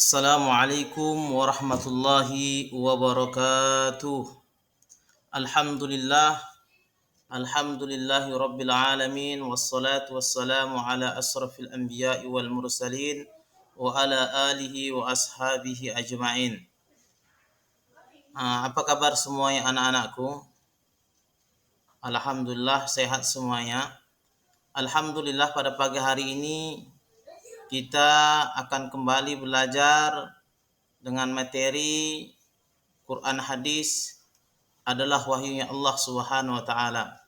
Assalamualaikum warahmatullahi wabarakatuh. Alhamdulillah, alhamdulillahi rabbil alamin, wassalatu wassalamu ala asrafil anbiya'i wal mursalin wa ala alihi wa ashabihi ajma'in. Apa kabar semuanya anak-anakku? Alhamdulillah sehat semuanya. Alhamdulillah pada pagi hari ini kita akan kembali belajar dengan materi Quran hadis adalah wahyunya Allah Subhanahu wa taala.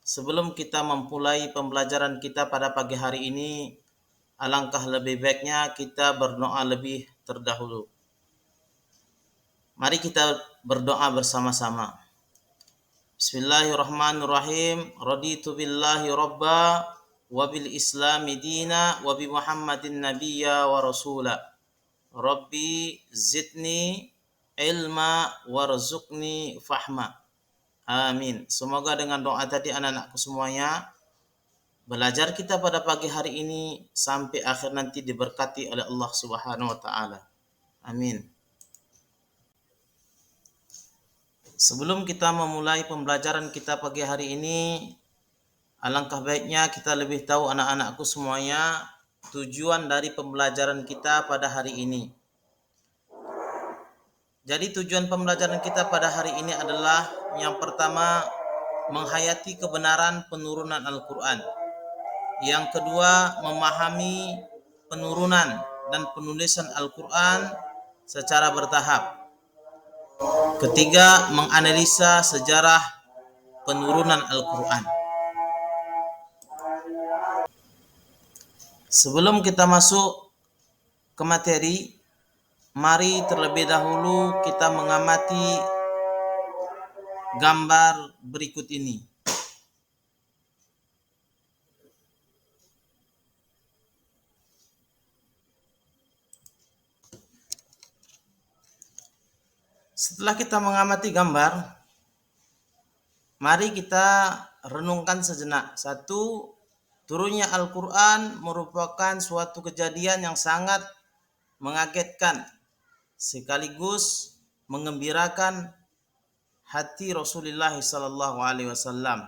Sebelum kita memulai pembelajaran kita pada pagi hari ini, alangkah lebih baiknya kita berdoa lebih terdahulu. Mari kita berdoa bersama-sama. Bismillahirrahmanirrahim. Raditu billahi rabba wa bil islami dina wa bi Muhammadin nabiyya wa rasula. Rabbi zidni ilma warzuqni fahma. Amin. Semoga dengan doa tadi anak-anakku semuanya, belajar kita pada pagi hari ini sampai akhir nanti diberkati oleh Allah Subhanahu wa taala. Amin. Sebelum kita memulai pembelajaran kita pagi hari ini, alangkah baiknya kita lebih tahu anak-anakku semuanya tujuan dari pembelajaran kita pada hari ini. Jadi tujuan pembelajaran kita pada hari ini adalah yang pertama menghayati kebenaran penurunan Al-Quran. Yang kedua memahami penurunan dan penulisan Al-Quran secara bertahap. Ketiga menganalisa sejarah penurunan Al-Quran. Sebelum kita masuk ke materi, mari terlebih dahulu kita mengamati gambar berikut ini. Setelah kita mengamati gambar, mari kita renungkan sejenak. Satu, turunnya Al-Quran merupakan suatu kejadian yang sangat mengagetkan sekaligus mengembirakan hati Rasulullah sallallahu alaihi wasallam.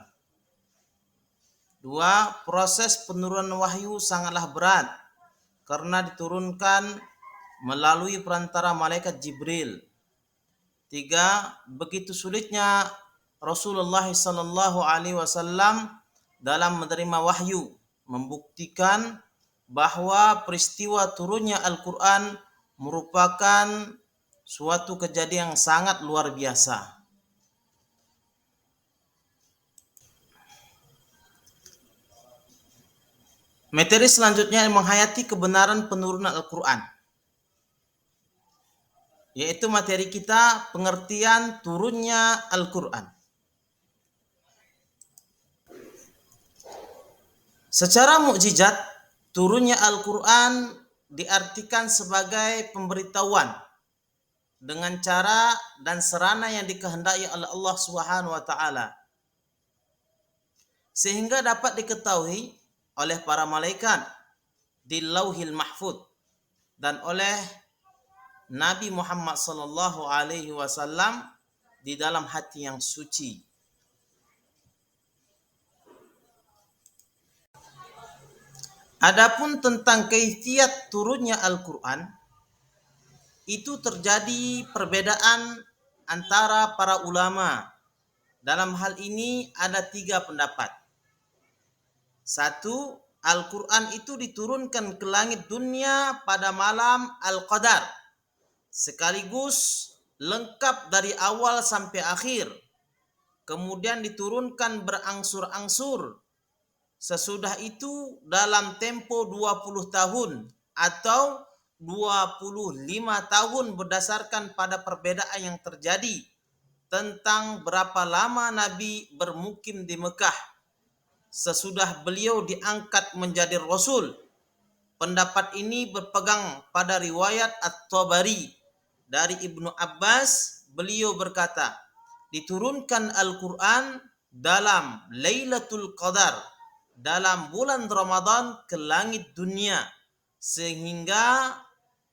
Dua, proses penurunan wahyu sangatlah berat karena diturunkan melalui perantara malaikat Jibril. Tiga, begitu sulitnya Rasulullah sallallahu alaihi wasallam dalam menerima wahyu, membuktikan bahwa peristiwa turunnya Al-Quran merupakan suatu kejadian yang sangat luar biasa. Materi selanjutnya menghayati kebenaran penurunan Al-Quran, yaitu materi kita pengertian turunnya Al-Quran. Secara mukjizat, turunnya Al-Quran diartikan sebagai pemberitahuan dengan cara dan sarana yang dikehendaki oleh Allah Subhanahu wa taala, sehingga dapat diketahui oleh para malaikat di Lauhil Mahfuz dan oleh Nabi Muhammad sallallahu alaihi wasallam di dalam hati yang suci. Adapun tentang kaifiat turunnya Al-Quran, itu terjadi perbedaan antara para ulama. Dalam hal ini ada 3 pendapat. Satu, Al-Quran itu diturunkan ke langit dunia pada malam Al-Qadar, sekaligus lengkap dari awal sampai akhir. Kemudian diturunkan berangsur-angsur. Sesudah itu dalam tempo 20 tahun atau 25 tahun berdasarkan pada perbedaan yang terjadi tentang berapa lama Nabi bermukim di Mekah sesudah beliau diangkat menjadi Rasul. Pendapat ini berpegang pada riwayat At-Tabari dari Ibnu Abbas. Beliau berkata, diturunkan Al-Quran dalam Lailatul Qadar, dalam bulan Ramadan ke langit dunia, sehingga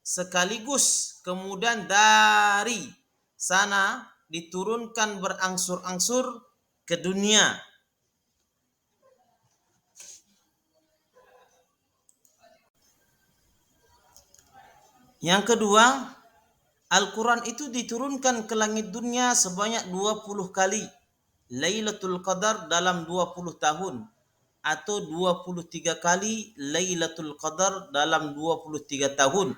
sekaligus kemudian dari sana diturunkan berangsur-angsur ke dunia. Yang kedua, Al-Quran itu diturunkan ke langit dunia sebanyak 20 kali. Lailatul Qadar dalam 20 tahun. Atau 23 kali Lailatul Qadar dalam 23 tahun.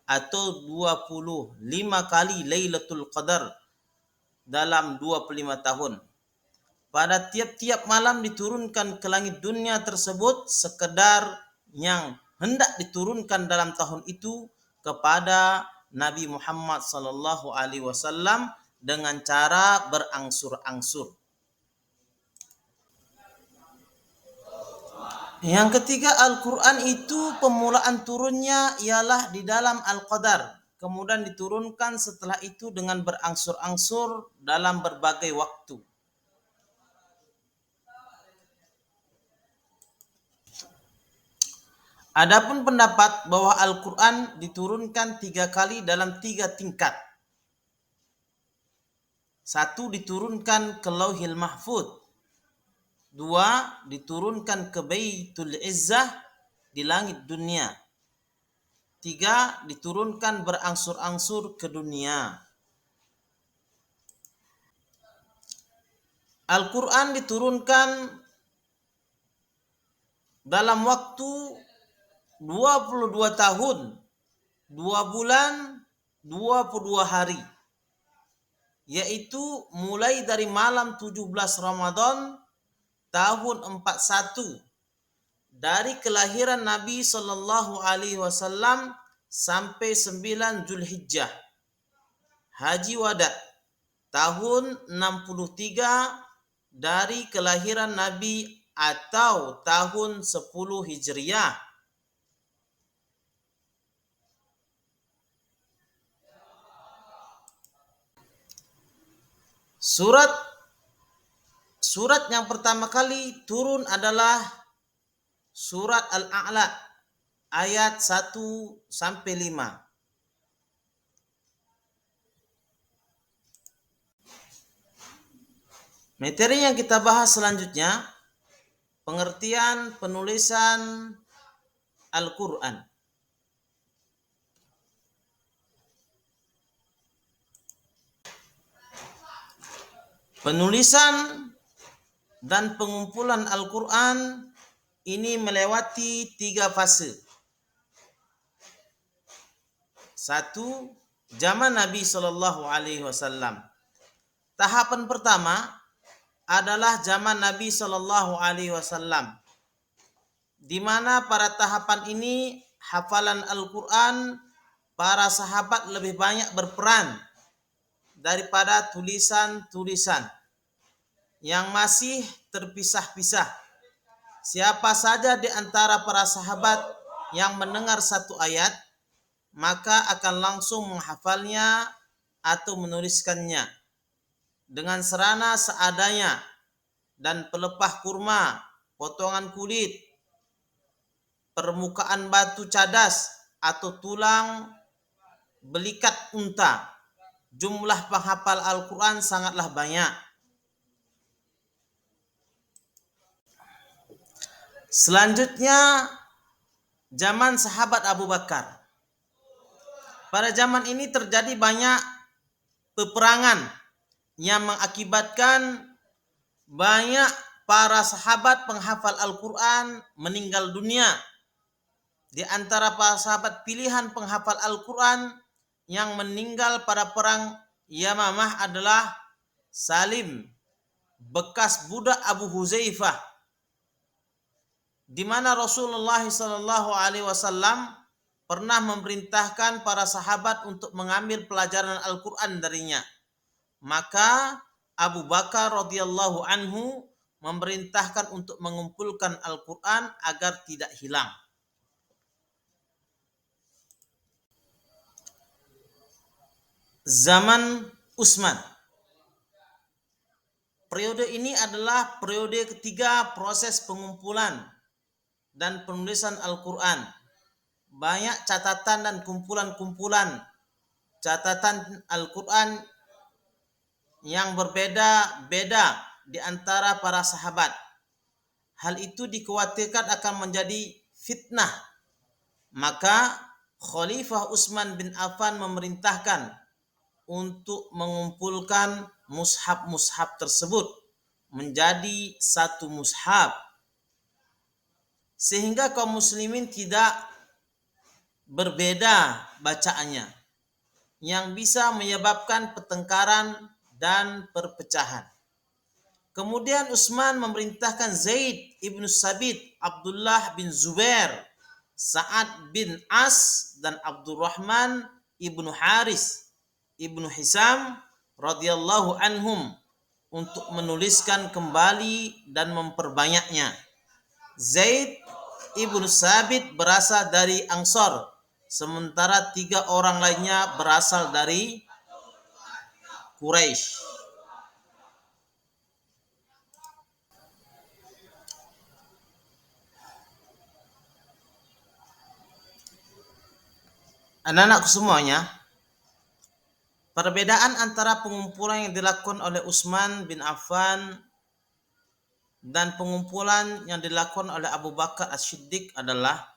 Atau 25 kali Lailatul Qadar dalam 25 tahun. Pada tiap-tiap malam diturunkan ke langit dunia tersebut sekedar yang hendak diturunkan dalam tahun itu kepada Nabi Muhammad sallallahu alaihi wasallam dengan cara berangsur-angsur. Yang ketiga, Al-Quran itu pemulaan turunnya ialah di dalam Al-Qadar. Kemudian diturunkan setelah itu dengan berangsur-angsur dalam berbagai waktu. Adapun pendapat bahwa Al-Quran diturunkan 3 kali dalam 3 tingkat. 1 diturunkan ke Lauhil Mahfuz. 2 diturunkan ke Baitul Izzah di langit dunia. 3 diturunkan berangsur-angsur ke dunia. Al-Quran diturunkan dalam waktu 22 tahun, 2 bulan, 22 hari. Yaitu mulai dari malam 17 Ramadan tahun 41 dari kelahiran Nabi sallallahu alaihi wasallam sampai 9 Zulhijjah. Haji Wada tahun 63 dari kelahiran Nabi atau tahun 10 Hijriah. Surat yang pertama kali turun adalah surat Al-A'la ayat 1 sampai 5. Materi yang kita bahas selanjutnya, pengertian penulisan Al-Quran. Penulisan dan pengumpulan Al-Quran ini melewati 3 fase. 1. Zaman Nabi Sallallahu Alaihi Wasallam. Tahapan pertama adalah zaman Nabi Sallallahu Alaihi Wasallam, di mana pada tahapan ini hafalan Al-Quran para sahabat lebih banyak berperan daripada tulisan-tulisan yang masih terpisah-pisah. Siapa saja di antara para sahabat yang mendengar satu ayat, maka akan langsung menghafalnya atau menuliskannya dengan serana seadanya dan pelepah kurma, potongan kulit, permukaan batu cadas atau tulang belikat unta. Jumlah penghafal Al-Quran sangatlah banyak. Selanjutnya, zaman sahabat Abu Bakar. Pada zaman ini terjadi banyak peperangan yang mengakibatkan banyak para sahabat penghafal Al-Quran meninggal dunia. Di antara para sahabat pilihan penghafal Al-Quran yang meninggal pada perang Yamamah adalah Salim, bekas budak Abu Huzaifah, di mana Rasulullah Sallallahu Alaihi Wasallam pernah memerintahkan para sahabat untuk mengambil pelajaran Al-Quran darinya. Maka Abu Bakar radhiyallahu anhu memerintahkan untuk mengumpulkan Al-Quran agar tidak hilang. Zaman Utsman. Periode ini adalah periode ketiga proses pengumpulan dan penulisan Al-Quran. banyak catatan dan kumpulan-kumpulan catatan Al-Quran yang berbeda-beda di antara para sahabat. Hal itu dikhawatirkan akan menjadi fitnah. Maka Khalifah Utsman bin Affan memerintahkan untuk mengumpulkan mushaf-mushaf tersebut menjadi satu mushaf, sehingga kaum muslimin tidak berbeda bacaannya, yang bisa menyebabkan pertengkaran dan perpecahan. Kemudian Utsman memerintahkan Zaid ibn Sabit, Abdullah bin Zubair, Sa'ad bin As, dan Abdurrahman ibnu Haris ibnu Hisam radhiyallahu anhum untuk menuliskan kembali dan memperbanyaknya. Zaid ibnu Sabit berasal dari Ansor, sementara 3 orang lainnya berasal dari Quraisy. Anak-anakku semuanya, perbedaan antara pengumpulan yang dilakukan oleh Utsman bin Affan dan pengumpulan yang dilakukan oleh Abu Bakar As-Siddiq adalah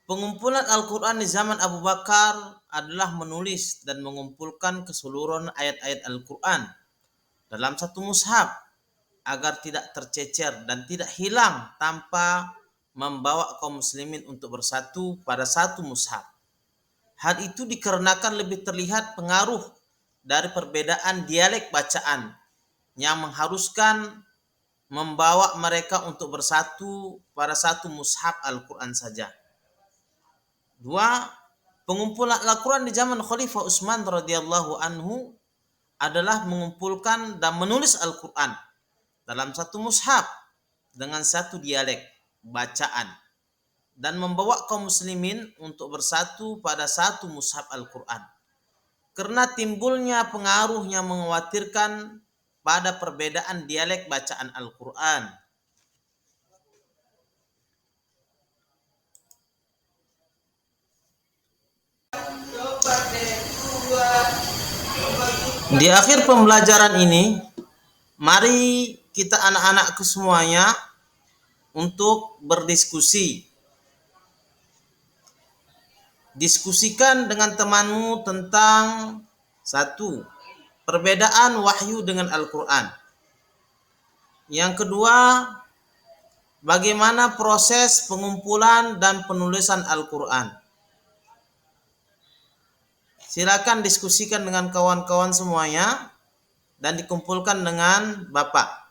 pengumpulan Al-Quran di zaman Abu Bakar adalah menulis dan mengumpulkan keseluruhan ayat-ayat Al-Quran dalam satu mushaf agar tidak tercecer dan tidak hilang tanpa membawa kaum muslimin untuk bersatu pada satu mushaf. Hal itu dikarenakan lebih terlihat pengaruh dari perbedaan dialek bacaan yang mengharuskan membawa mereka untuk bersatu pada satu mushaf Al-Quran saja. 2. Pengumpulan Al-Quran di zaman Khalifah Utsman radhiyallahu anhu adalah mengumpulkan dan menulis Al-Quran dalam satu mushaf dengan satu dialek bacaan dan membawa kaum muslimin untuk bersatu pada satu mushaf Al-Quran. Karena timbulnya pengaruh yang mengkhawatirkan pada perbedaan dialek bacaan Al-Quran. Di akhir pembelajaran ini, mari kita anak-anakku semuanya untuk berdiskusi. Diskusikan dengan temanmu tentang 1. Perbedaan wahyu dengan Al-Quran. Yang kedua, bagaimana proses pengumpulan dan penulisan Al-Quran. Silakan diskusikan dengan kawan-kawan semuanya dan dikumpulkan dengan Bapak.